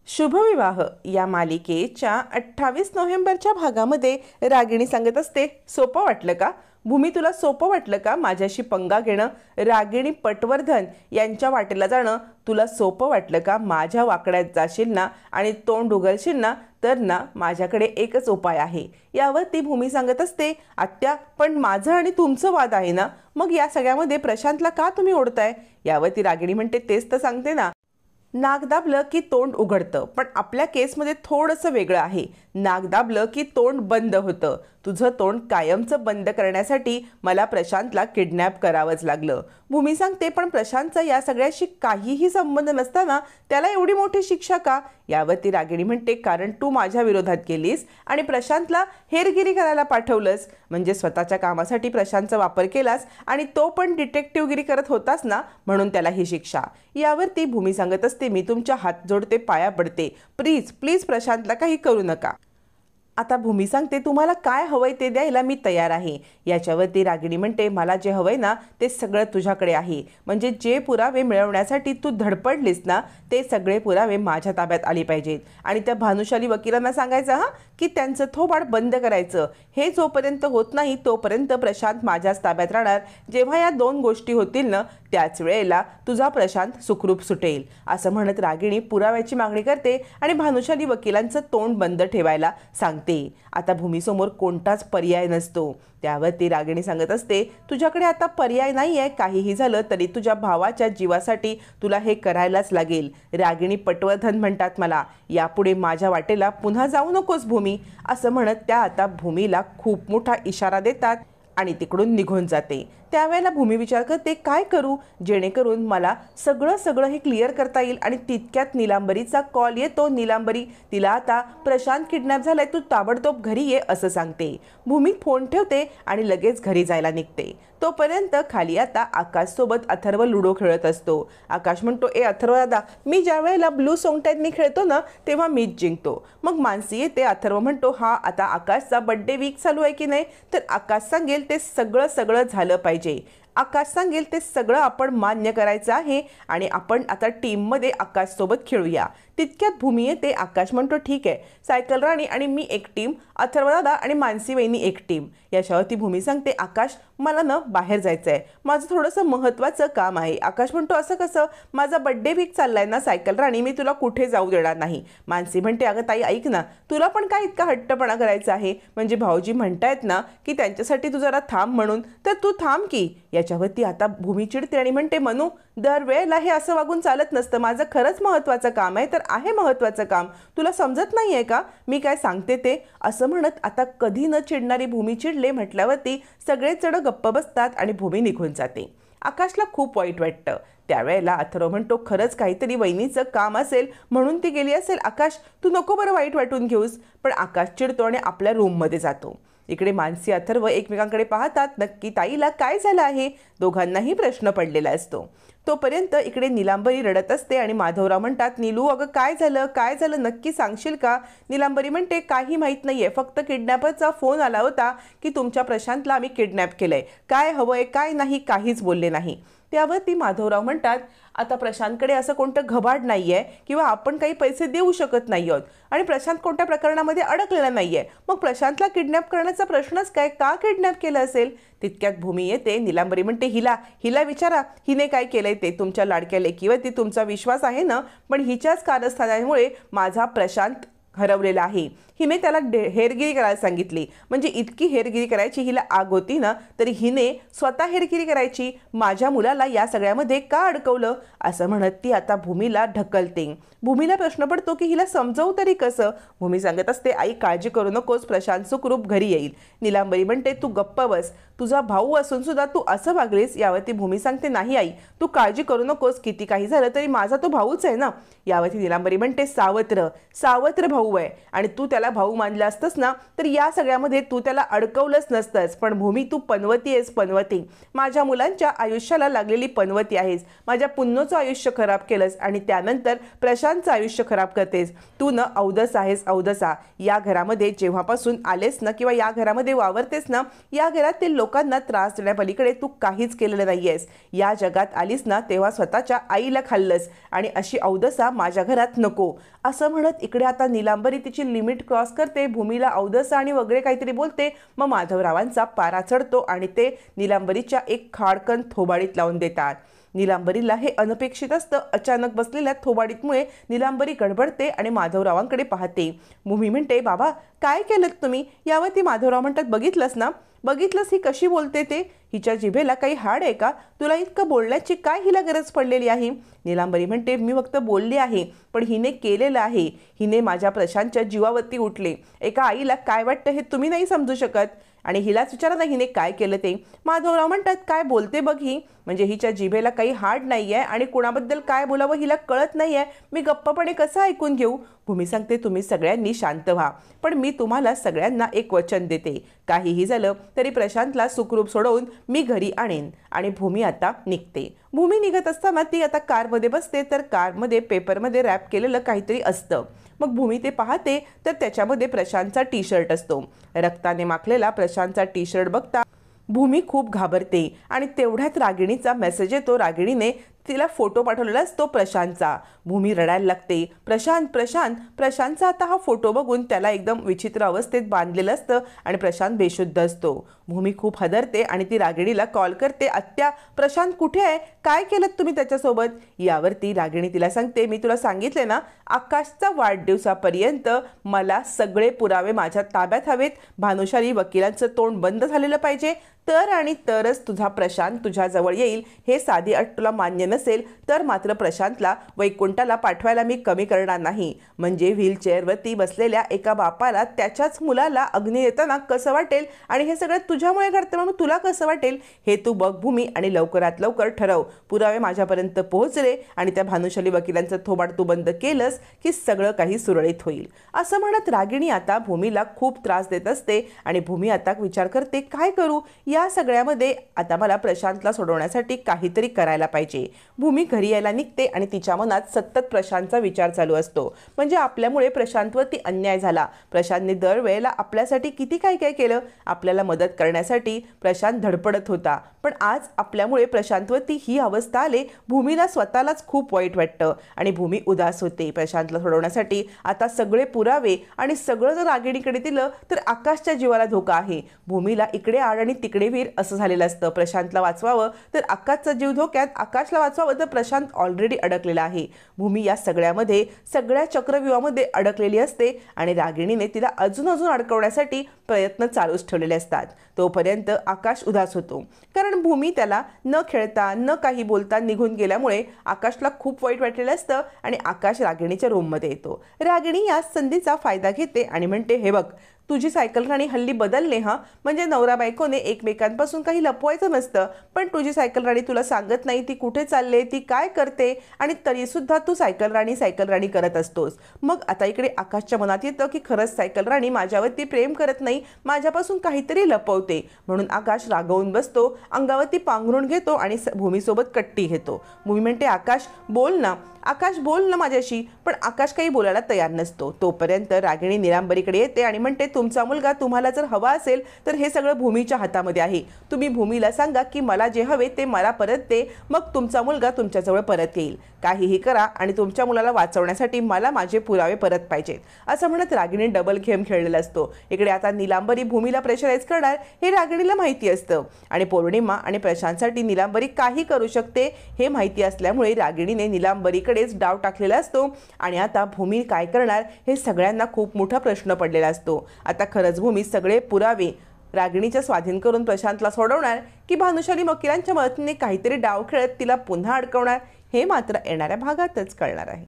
शुभविवाह या मालिकेच्या 28 नोव्हेंबरच्या भागामध्ये रागिणी सांगत असते, सोपं वाटलं का भूमी, तुला सोपं वाटलं का माझ्याशी पंगा घेणं? रागिणी पटवर्धन यांच्या वाटेला जाणं तुला सोपं वाटलं का? माझ्या वाकड्यात जाशील ना आणि तोंड उघडशील ना तर ना माझ्याकडे एकच उपाय आहे. यावर ती भूमी सांगत असते, आत्या पण माझं आणि तुमचं वाद आहे ना, मग या सगळ्यामध्ये प्रशांतला का तुम्ही ओढताय? यावर ती रागिणी म्हणते, तेच तर सांगते ना, नाक दाबलं की तोंड उघडतं, पण आपल्या केसमध्ये थोडंसं वेगळं आहे. नाक दाबलं की तोंड बंद होतं. तुझं तोंड कायमचं बंद करण्यासाठी मला प्रशांतला किडनॅप करावंच लागलं. भूमी सांगते, पण प्रशांतचा या सगळ्याशी काहीही संबंध नसताना त्याला एवढी मोठी शिक्षा का? यावरती रागिणी म्हणते, कारण तू माझ्या विरोधात गेलीस आणि प्रशांतला हेरगिरी करायला पाठवलंस, म्हणजे स्वतःच्या कामासाठी प्रशांतचा वापर केलास आणि तो पण डिटेक्टिव्हगिरी करत होतास ना, म्हणून त्याला ही शिक्षा. यावरती भूमी सांगत असते, मी तुमच्या हात जोडते, पाया पडते, प्लीज प्लीज प्रशांतला काही करू नका. आता भूमी सांगते, तुम्हाला काय हवंय ते द्यायला मी तयार आहे. याच्यावरती रागिणी म्हणते, मला जे हवंय ना ते सगळं तुझ्याकडे आहे, म्हणजे जे पुरावे मिळवण्यासाठी तू धडपडलीस ना ते सगळे पुरावे माझ्या ताब्यात आले पाहिजेत. आणि त्या भानुशाली वकिलांना सांगायचं की त्यांचं थोबाड बंद करायचं. हे जोपर्यंत होत नाही तोपर्यंत प्रशांत माझ्याच ताब्यात राहणार. जेव्हा या दोन गोष्टी होतील ना त्याच वेळेला तुझा प्रशांत सुखरूप सुटेल. असं म्हणत रागिणी पुराव्याची मागणी करते आणि भानुशाली वकिलांचं तोंड बंद ठेवायला सांगते. आता भूमीसमोर कोणताच पर्याय नसतो. त्यावर ती रागिणी सांगत असते, तुझ्याकडे आता पर्याय नाही आहे. काहीही झालं तरी तुझ्या भावाच्या जीवासाठी तुला हे करायलाच लागेल. रागिणी पटवर्धन म्हणतात मला, यापुढे माझ्या वाटेला पुन्हा जाऊ नकोस भूमी. असं म्हणत त्या आता भूमीला खूप मोठा इशारा देतात आणि तिकडून निघून जाते. त्यावेळेला भूमी विचार करते, काय करू जेणेकरून मला सगळं हे क्लिअर करता येईल. आणि तितक्यात निलांबरीचा कॉल येतो. निलांबरी तिला आता प्रशांत किडनॅप झालाय, तू ताबडतोब घरी ये असं सांगते. भूमी फोन ठेवते आणि लगेच घरी जायला निघते. तोपर्यंत खाली आता आकाशसोबत अथर्व लुडो खेळत असतो. आकाश म्हणतो, ए अथर्व दादा, मी ज्या वेळेला ब्लू सोंगट्यांनी खेळतो ना तेव्हा मीच जिंकतो. मग मानसी येते. अथर्व म्हणतो, हा आता आकाशचा बड्डे वीक चालू आहे की नाही, तर आकाश सांगेल ते सगळं झालं पाहिजे. आकाश सांगेल ते सगळं आपण मान्य करायचं आहे आणि आपण आता टीममध्ये आकाशसोबत खेळूया. तितक्यात भूमी येते. आकाश म्हणतो, ठीक आहे, सायकल राणी आणि मी एक टीम, अथर्वदादा आणि मानसी वहिनी एक टीम. याच्यावरती भूमी सांगते, आकाश मला ना बाहेर जायचं आहे, माझं थोडंसं महत्त्वाचं काम आहे. आकाश म्हणतो, असं कसं? माझा बड्डे वीक चाललाय ना सायकल राणी, मी तुला कुठे जाऊ देणार नाही. मानसी म्हणते, अगं ताई ऐक ना, तुला पण काय इतका हट्टपणा करायचा आहे? म्हणजे भाऊजी म्हणतायत ना की त्यांच्यासाठी तू जरा थांब म्हणून, तर तू थांब की. याच्यावरती आता भूमी चिडते आणि म्हणते, मनू दरवेळेला हे असं वागून चालत नसतं. माझं खरंच महत्त्वाचं काम आहे तर आहे महत्त्वाचं काम, तुला समजत नाही आहे का मी काय सांगते ते? असं म्हणत आता कधी न चिडणारी भूमी चिडले म्हटल्यावरती सगळेच जण गप्प बसतात आणि भूमी निघून जाते. आकाशला खूप वाईट वाटतं. त्यावेळेला अथर्व म्हणतो, खरंच काहीतरी वहिनीचं काम असेल म्हणून ती गेली असेल. आकाश तू नको बरं वाईट वाटून घेऊस. पण आकाश चिडतो आणि आपल्या रूममध्ये जातो. इकडे मानसी अथर्व एकमेकांकडे पाहतात. नक्की ताईला काय झालं आहे? दोघांनाही प्रश्न पडलेला असतो. तोपर्यंत इकडे निलांबरी रडत असते आणि माधवराव म्हणतात, नीलू अगं काय झालं नक्की सांगशील का? निलांबरी म्हणते, काही माहीत नाहीये, फक्त किडनॅपरचा फोन आला होता की तुमच्या प्रशांतला आम्ही किडनॅप केलंय, काय हवंय काय नाही काहीच बोलले नाही. त्यावरती माधवराव म्हणतात, आता प्रशांतकडे असं कोणतं घबाड नाही आहे किंवा आपण काही पैसे देऊ शकत नाही आहोत आणि प्रशांत कोणत्या प्रकरणामध्ये अडकलेला नाही आहे, मग प्रशांतला किडनॅप करण्याचा प्रश्नच काय, का किडनॅप केलं असेल? तितक्यात भूमी येते. निलांबरी म्हणते, हिला विचारा हिने काय केलंय ते. तुमच्या लाडक्या लेकीवरती तुमचा विश्वास आहे ना, पण हिच्याच कारस्थानामुळे माझा प्रशांत हरवलेला आहे. हिने त्याला हेरगिरी करायला सांगितली, म्हणजे इतकी हेरगिरी करायची हिला आग होती ना, तरी हिने स्वतः हेरगिरी करायची. माझ्या मुलाला या सगळ्यामध्ये का अडकवलं? असं म्हणत ती आता भूमीला ढकलते. भूमीला प्रश्न पडतो की हिला समजवू तरी कसं? भूमी सांगत असते, आई काळजी करू नकोस, प्रशांत सुखरूप घरी येईल. निलांबरी म्हणते, तू गप्प बस, तुझा भाऊ असून सुद्धा तू असं वागलीस. यावरती भूमी सांगते, नाही आई तू काळजी करू नकोस, किती काही झालं तरी माझा तो भाऊच आहे ना. यावरती निलांबरी म्हणते, सावत्र भाऊ भाऊ आहे आणि तू त्याला भाऊ मानलं असतंस ना तर या सगळ्यामध्ये तू त्याला अडकवलंच नसतंस. पण भूमी, तू पनवती आहेस, पनवती. माझ्या मुलांच्या आयुष्याला लागलेली पनवती आहेस. माझ्या पुन्नोचं आयुष्य खराब केलंस आणि त्यानंतर प्रशांतचं आयुष्य खराब करतेस. तू न अवदस आहेस, अवदसा. या घरामध्ये जेव्हापासून आलेस ना किंवा या घरामध्ये वावरतेस ना, या घरातील लोकांना त्रास देण्यापलीकडे तू काहीच केलेलं नाहीयेस. या जगात आलीस ना तेव्हा स्वतःच्या आईला खाल्लंस आणि अशी अवदसा माझ्या घरात नको. असं म्हणत इकडे आता नीलांबरी तिची लिमिट क्रॉस करते, भूमीला अवदसा आणि वगैरे काहीतरी बोलते. मग माधवरावांचा पारा चढतो आणि ते नीलांबरीच्या एक खाडकन थोबाडीत लावून देतात. नीलांबरीला हे अनपेक्षित असतं. अचानक बसलेल्या थोबाडीतमुळे नीलांबरी गडबडते आणि माधवरावांकडे पाहते. भूमी म्हणते, बाबा काय केलं तुम्ही? यावरती माधवराव म्हणतात, बघितलंस ना, बघितलंस ही कशी बोलते ते? हिच्या जिभेला काही हाड आहे का? तुला इतकं बोलण्याची काय हिला गरज पडलेली आहे? नीलांबरी म्हणते, मी फक्त बोलली आहे, पण हिने केलेलं आहे. हिने माझ्या प्रशांतच्या जीवावरती उठले. एका आईला काय वाटतं हे तुम्ही नाही समजू शकत. आणि हिलाच विचारा ना हिने काय केलं ते. माधवराव म्हणतात, काय बोलते बघ ही. म्हणजे हिच्या जिभेला काही हाड नाही आहे आणि कुणाबद्दल काय बोलावं हिला कळत नाही आहे. मी गप्पपणे कसं ऐकून घेऊ? भूमी सांगते, तुम्ही सगळ्यांनी शांत व्हा. पण मी तुम्हाला सगळ्यांना एक वचन देते, काहीही झालं तरी प्रशांतला सुखरूप सोडवून मी घरी आणेन. आणि भूमी आता निघते. भूमी निघत असताना ती आता कारमध्ये बसते, तर कारमध्ये पेपरमध्ये रॅप केलेलं काहीतरी असतं. मग भूमी ते पाहते तर त्याच्यामध्ये प्रशांतचा टी शर्ट असतो. रक्ताने माखलेला प्रशांतचा टी शर्ट बघता भूमी खूप घाबरते आणि तेवढ्यात रागिणीचा मेसेज येतो. रागिणीने तिला फोटो पाठवलेला असतो प्रशांतचा. भूमी रडायला लागते. प्रशांत, प्रशांत. प्रशांतचा आता हा फोटो बघून त्याला एकदम विचित्र अवस्थेत बांधलेलं असतं आणि प्रशांत बेशुद्ध असतो. भूमी खूप हादरते आणि ती रागिणीला कॉल करते, आत्या प्रशांत कुठे आहे? काय केलं तुम्ही त्याच्यासोबत? यावरती रागिणी तिला सांगते, मी तुला सांगितले ना, आकाशचा वाढदिवसापर्यंत मला सगळे पुरावे माझ्या ताब्यात हवेत. भानुशाली वकिलांचं तोंड बंद झालेलं पाहिजे, तर आणि तरच तुझा प्रशांत तुझ्याजवळ येईल. हे साधी अट तुला मान्य नसेल तर मात्र प्रशांतला वैकुंठाला पाठवायला मी कमी करणार नाही. म्हणजे व्हीलचेअरवरती बसलेल्या एका बापाला त्याच्याच मुलाला अग्नी येताना कसं वाटेल आणि हे सगळं तुझ्यामुळे घडतं म्हणून तुला कसं वाटेल हे तू बघ भूमी, आणि लवकरात लवकर ठरव. पुरावे माझ्यापर्यंत पोहोचले आणि त्या भानुशाली वकिलांचं थोबाड तू बंद केलंस की सगळं काही सुरळीत होईल. असं म्हणत रागिणी आता भूमीला खूप त्रास देत असते आणि भूमी आता विचार करते, काय करू? या सगळ्यामध्ये आता मला प्रशांतला सोडवण्यासाठी काहीतरी करायला पाहिजे. भूमी घरी यायला निघते आणि तिच्या मनात सतत प्रशांतचा विचार चालू असतो. म्हणजे आपल्यामुळे प्रशांतवरती अन्याय झाला. प्रशांतने दरवेळेला आपल्यासाठी किती काय काय केलं. आपल्याला मदत करण्यासाठी प्रशांत धडपडत होता. पण आज आपल्यामुळे प्रशांतवरती ही अवस्था आली. भूमीला स्वतःलाच खूप वाईट वाटतं आणि भूमी उदास होते. प्रशांतला सोडवण्यासाठी आता सगळे पुरावे आणि सगळं जर रागिणीकडे दिलं तर आकाशच्या जीवाला धोका आहे. भूमीला इकडे आड आणि तिकडे वीर असं झालेलं असतं. प्रशांतला वाचवावं तर आकाशचा जीव धोक्यात, आकाशला वाचवावं तर प्रशांत ऑलरेडी अडकलेला आहे. भूमी या सगळ्यामध्ये सगळ्या चक्रव्यूहामध्ये अडकलेली असते आणि रागिणीने तिला अजून अडकवण्यासाठी प्रयत्न चालूच ठेवलेले असतात. तोपर्यंत आकाश उदास होतो, कारण भूमी त्याला न खेळता न काही बोलता निघून गेल्यामुळे आकाशला खूप वाईट वाटलेलं असतं आणि आकाश रागिणीच्या रूममध्ये येतो. रागिणी या संधीचा फायदा घेते आणि म्हणते, हे बघ, तुझी सायकल राणी हल्ली बदलणे. म्हणजे नवरा बायकोने एकमेकांपासून काही लपवायचं नसतं, पण तुझी सायकल राणी तुला सांगत नाही ती कुठे चालले, ती काय करते, आणि तरीसुद्धा तू सायकल राणी करत असतोस. मग आता इकडे आकाशच्या मनात येतं की खरंच सायकल राणी माझ्यावरती प्रेम करत नाही, माझ्यापासून काहीतरी लपवते. म्हणून आकाश रागवून बसतो, अंगावरती पांघरून घेतो आणि भूमीसोबत कट्टी घेतो. भूमी म्हणते, आकाश बोल ना, आकाश बोल ना माझ्याशी. पण आकाश काही बोलायला तयार नसतो. तोपर्यंत रागिणी नीलांबरीकडे येते आणि म्हणते, तुमचा मुलगा तुम्हाला जर हवा असेल तर हे सगळं भूमीच्या हातामध्ये आहे. तुम्ही भूमीला सांगा की मला जे हवे ते मला परत दे, मग तुमचा मुलगा तुमच्याजवळ परत येईल. काहीही करा आणि तुमच्या मुलाला वाचवण्यासाठी मला माझे पुरावे परत पाहिजेत. असं म्हणत रागिणी डबल गेम खेळलेला असतो. इकडे आता नीलांबरी भूमीला प्रेशराईज करणार हे रागिणीला माहिती असतं आणि पौर्णिमा आणि प्रशांतसाठी नीलांबरी काही करू शकते हे माहिती असल्यामुळे रागिणीने नीलांबरीकडेच डाव टाकलेला असतो. आणि आता भूमी काय करणार हे सगळ्यांना खूप मोठा प्रश्न पडलेला असतो. आता खरंच भूमी सगळे पुरावे रागिणीच्या स्वाधीन करून प्रशांतला सोडवणार की भानुशाली वकिलांच्या मदतीने काहीतरी डाव खेळत तिला पुन्हा अडकवणार हे मात्र येणाऱ्या भागातच कळणार आहे.